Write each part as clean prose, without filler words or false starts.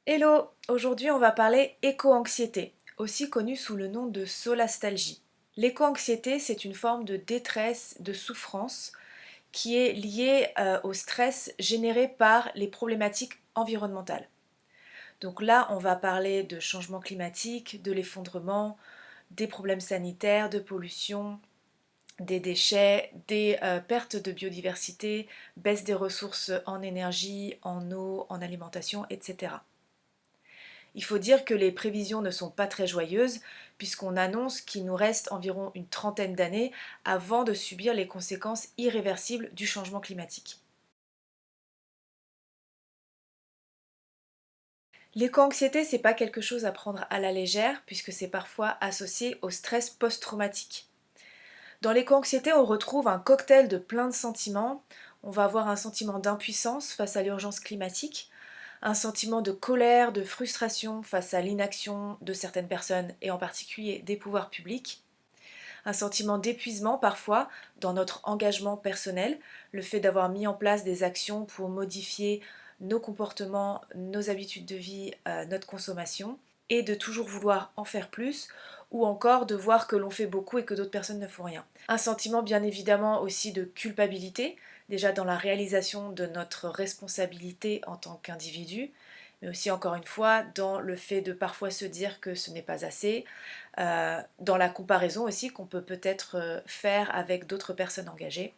Hello, aujourd'hui on va parler éco-anxiété, aussi connue sous le nom de solastalgie. L'éco-anxiété, c'est une forme de détresse, de souffrance qui est liée au stress généré par les problématiques environnementales. Donc là, on va parler de changement climatique, de l'effondrement, des problèmes sanitaires, de pollution, des déchets, des pertes de biodiversité, baisse des ressources en énergie, en eau, en alimentation, etc. Il faut dire que les prévisions ne sont pas très joyeuses, puisqu'on annonce qu'il nous reste environ une trentaine d'années avant de subir les conséquences irréversibles du changement climatique. L'éco-anxiété, c'est pas quelque chose à prendre à la légère, puisque c'est parfois associé au stress post-traumatique. Dans l'éco-anxiété, on retrouve un cocktail de plein de sentiments. On va avoir un sentiment d'impuissance face à l'urgence climatique, un sentiment de colère, de frustration face à l'inaction de certaines personnes et en particulier des pouvoirs publics, un sentiment d'épuisement parfois dans notre engagement personnel, le fait d'avoir mis en place des actions pour modifier nos comportements, nos habitudes de vie, notre consommation, et de toujours vouloir en faire plus, ou encore de voir que l'on fait beaucoup et que d'autres personnes ne font rien. Un sentiment bien évidemment aussi de culpabilité, déjà dans la réalisation de notre responsabilité en tant qu'individu, mais aussi encore une fois dans le fait de parfois se dire que ce n'est pas assez, dans la comparaison aussi qu'on peut peut-être faire avec d'autres personnes engagées,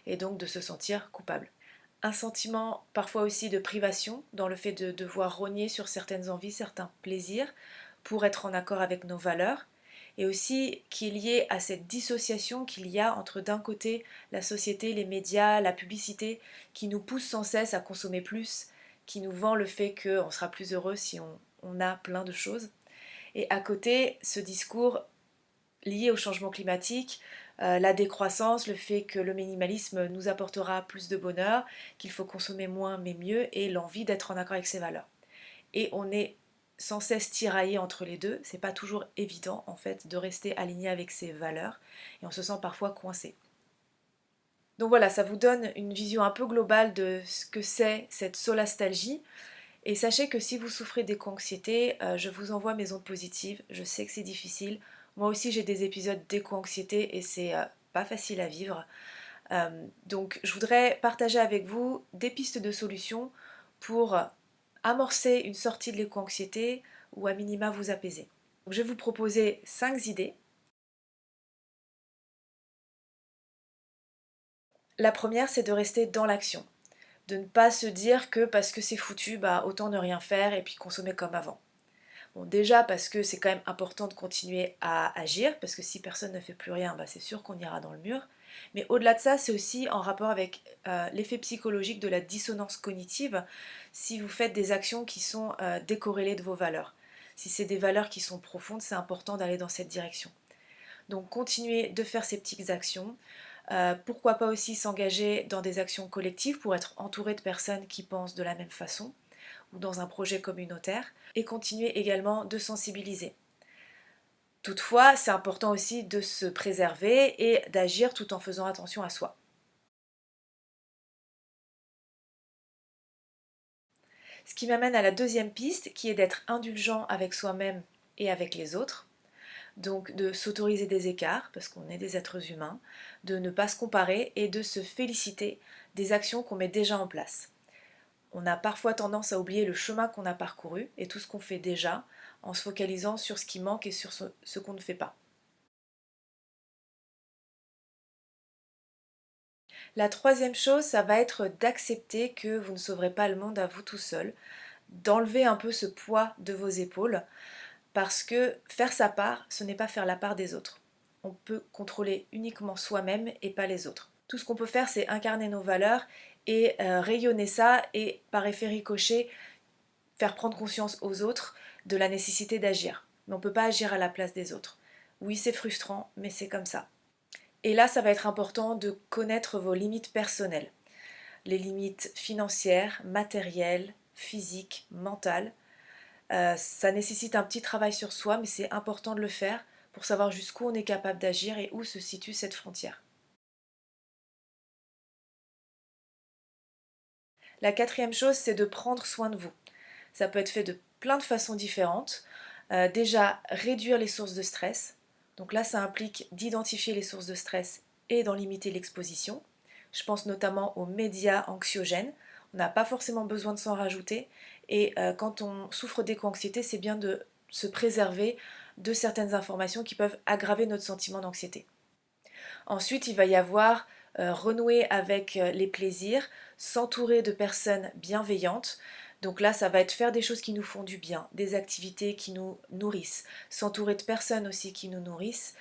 et donc de se sentir coupable. Un sentiment parfois aussi de privation, dans le fait de devoir rogner sur certaines envies, certains plaisirs, pour être en accord avec nos valeurs, et aussi qui est lié à cette dissociation qu'il y a entre d'un côté la société, les médias, la publicité, qui nous pousse sans cesse à consommer plus, qui nous vend le fait qu'on sera plus heureux si on a plein de choses, et à côté ce discours lié au changement climatique, la décroissance, le fait que le minimalisme nous apportera plus de bonheur, qu'il faut consommer moins mais mieux, et l'envie d'être en accord avec ses valeurs. Et on est sans cesse tiraillé entre les deux, c'est pas toujours évident en fait de rester aligné avec ses valeurs, et on se sent parfois coincé. Donc voilà, ça vous donne une vision un peu globale de ce que c'est cette solastalgie. Et sachez que si vous souffrez d'éco-anxiété, je vous envoie mes ondes positives. Je sais que c'est difficile. Moi aussi, j'ai des épisodes d'éco-anxiété et c'est pas facile à vivre. Donc, je voudrais partager avec vous des pistes de solutions pour amorcer une sortie de l'éco-anxiété ou à minima vous apaiser. Donc, je vais vous proposer 5 idées. La première, c'est de rester dans l'action. De ne pas se dire que parce que c'est foutu, bah autant ne rien faire et puis consommer comme avant. Bon, déjà parce que c'est quand même important de continuer à agir, parce que si personne ne fait plus rien, bah, c'est sûr qu'on ira dans le mur. Mais au-delà de ça, c'est aussi en rapport avec l'effet psychologique de la dissonance cognitive, si vous faites des actions qui sont décorrélées de vos valeurs. Si c'est des valeurs qui sont profondes, c'est important d'aller dans cette direction. Donc continuez de faire ces petites actions. Pourquoi pas aussi s'engager dans des actions collectives pour être entouré de personnes qui pensent de la même façon ou dans un projet communautaire, et continuer également de sensibiliser. Toutefois, c'est important aussi de se préserver et d'agir tout en faisant attention à soi. Ce qui m'amène à la deuxième piste, qui est d'être indulgent avec soi-même et avec les autres. Donc de s'autoriser des écarts, parce qu'on est des êtres humains, de ne pas se comparer et de se féliciter des actions qu'on met déjà en place. On a parfois tendance à oublier le chemin qu'on a parcouru et tout ce qu'on fait déjà en se focalisant sur ce qui manque et sur ce qu'on ne fait pas. La troisième chose, ça va être d'accepter que vous ne sauverez pas le monde à vous tout seul, d'enlever un peu ce poids de vos épaules, parce que faire sa part, ce n'est pas faire la part des autres. On peut contrôler uniquement soi-même et pas les autres. Tout ce qu'on peut faire, c'est incarner nos valeurs et rayonner ça et par effet ricochet, faire prendre conscience aux autres de la nécessité d'agir. Mais on ne peut pas agir à la place des autres. Oui, c'est frustrant, mais c'est comme ça. Et là, ça va être important de connaître vos limites personnelles. Les limites financières, matérielles, physiques, mentales. Ça nécessite un petit travail sur soi, mais c'est important de le faire pour savoir jusqu'où on est capable d'agir et où se situe cette frontière. La quatrième chose, c'est de prendre soin de vous. Ça peut être fait de plein de façons différentes. Déjà, réduire les sources de stress. Donc là, ça implique d'identifier les sources de stress et d'en limiter l'exposition. Je pense notamment aux médias anxiogènes. On n'a pas forcément besoin de s'en rajouter. Et quand on souffre d'éco-anxiété, c'est bien de se préserver de certaines informations qui peuvent aggraver notre sentiment d'anxiété. Ensuite, il va y avoir renouer avec les plaisirs, s'entourer de personnes bienveillantes. Donc là, ça va être faire des choses qui nous font du bien, des activités qui nous nourrissent, s'entourer de personnes aussi qui nous nourrissent.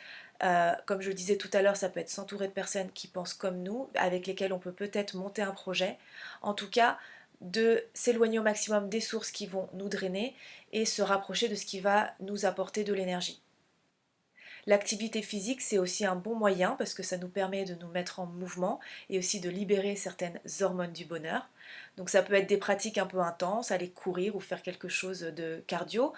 Comme je le disais tout à l'heure, ça peut être s'entourer de personnes qui pensent comme nous, avec lesquelles on peut peut-être monter un projet. En tout cas, de s'éloigner au maximum des sources qui vont nous drainer et se rapprocher de ce qui va nous apporter de l'énergie. L'activité physique, c'est aussi un bon moyen parce que ça nous permet de nous mettre en mouvement et aussi de libérer certaines hormones du bonheur. Donc ça peut être des pratiques un peu intenses, aller courir ou faire quelque chose de cardio,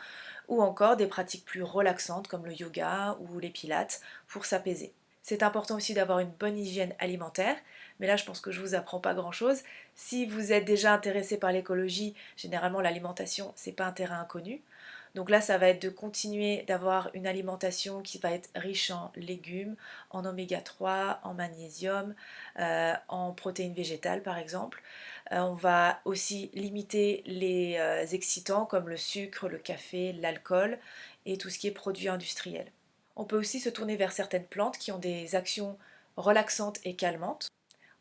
ou encore des pratiques plus relaxantes comme le yoga ou les pilates pour s'apaiser. C'est important aussi d'avoir une bonne hygiène alimentaire, mais là je pense que je vous apprends pas grand-chose. Si vous êtes déjà intéressé par l'écologie, généralement l'alimentation, c'est pas un terrain inconnu. Donc là, ça va être de continuer d'avoir une alimentation qui va être riche en légumes, en oméga 3, en magnésium, en protéines végétales par exemple. On va aussi limiter les excitants comme le sucre, le café, l'alcool et tout ce qui est produit industriel. On peut aussi se tourner vers certaines plantes qui ont des actions relaxantes et calmantes.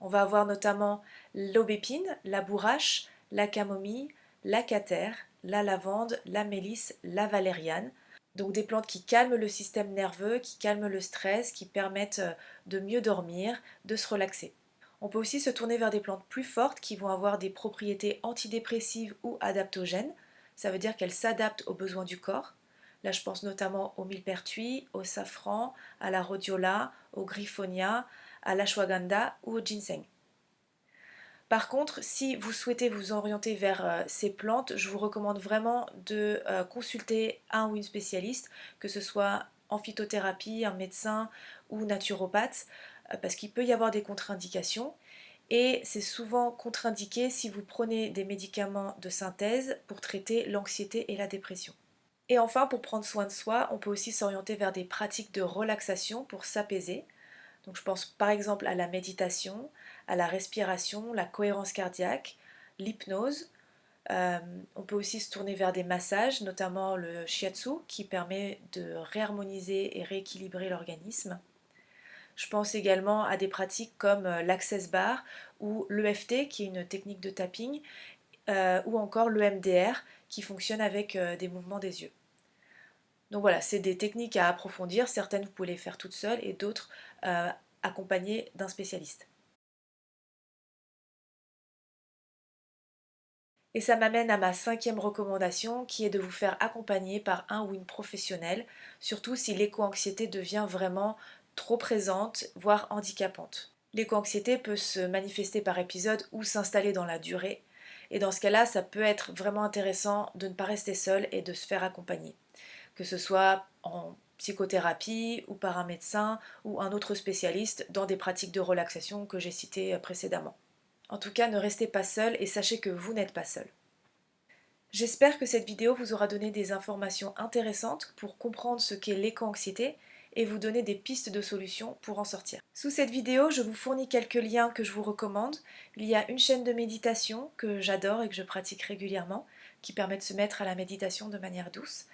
On va avoir notamment l'aubépine, la bourrache, la camomille, la catère, la lavande, la mélisse, la valériane. Donc des plantes qui calment le système nerveux, qui calment le stress, qui permettent de mieux dormir, de se relaxer. On peut aussi se tourner vers des plantes plus fortes qui vont avoir des propriétés antidépressives ou adaptogènes. Ça veut dire qu'elles s'adaptent aux besoins du corps. Là, je pense notamment au millepertuis, au safran, à la rhodiola, au griffonia, à l'ashwagandha ou au ginseng. Par contre, si vous souhaitez vous orienter vers ces plantes, je vous recommande vraiment de consulter un ou une spécialiste, que ce soit en phytothérapie, un médecin ou naturopathe, parce qu'il peut y avoir des contre-indications. Et c'est souvent contre-indiqué si vous prenez des médicaments de synthèse pour traiter l'anxiété et la dépression. Et enfin, pour prendre soin de soi, on peut aussi s'orienter vers des pratiques de relaxation pour s'apaiser. Donc je pense par exemple à la méditation, à la respiration, la cohérence cardiaque, l'hypnose. On peut aussi se tourner vers des massages, notamment le shiatsu qui permet de réharmoniser et rééquilibrer l'organisme. Je pense également à des pratiques comme l'access bar ou l'EFT qui est une technique de tapping ou encore l'EMDR qui fonctionne avec des mouvements des yeux. Donc voilà, c'est des techniques à approfondir. Certaines, vous pouvez les faire toutes seules et d'autres accompagnées d'un spécialiste. Et ça m'amène à ma cinquième recommandation qui est de vous faire accompagner par un ou une professionnelle, surtout si l'éco-anxiété devient vraiment trop présente, voire handicapante. L'éco-anxiété peut se manifester par épisode ou s'installer dans la durée. Et dans ce cas-là, ça peut être vraiment intéressant de ne pas rester seul et de se faire accompagner, que ce soit en psychothérapie ou par un médecin ou un autre spécialiste dans des pratiques de relaxation que j'ai citées précédemment. En tout cas, ne restez pas seul et sachez que vous n'êtes pas seul. J'espère que cette vidéo vous aura donné des informations intéressantes pour comprendre ce qu'est l'éco-anxiété et vous donner des pistes de solutions pour en sortir. Sous cette vidéo, je vous fournis quelques liens que je vous recommande. Il y a une chaîne de méditation que j'adore et que je pratique régulièrement, qui permet de se mettre à la méditation de manière douce.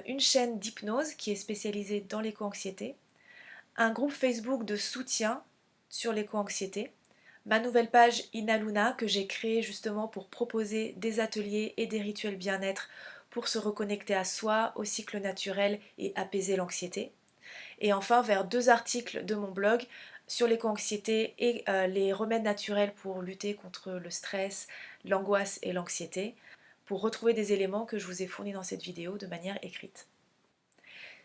Une chaîne d'hypnose qui est spécialisée dans l'éco-anxiété. Un groupe Facebook de soutien sur l'éco-anxiété. Ma nouvelle page Inaluna que j'ai créée justement pour proposer des ateliers et des rituels bien-être pour se reconnecter à soi, au cycle naturel et apaiser l'anxiété. Et enfin vers 2 articles de mon blog sur l'éco-anxiété et les remèdes naturels pour lutter contre le stress, l'angoisse et l'anxiété, pour retrouver des éléments que je vous ai fournis dans cette vidéo de manière écrite.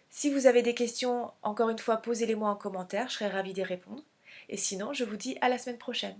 Si vous avez des questions, encore une fois, posez-les-moi en commentaire, je serai ravie d'y répondre. Et sinon, je vous dis à la semaine prochaine.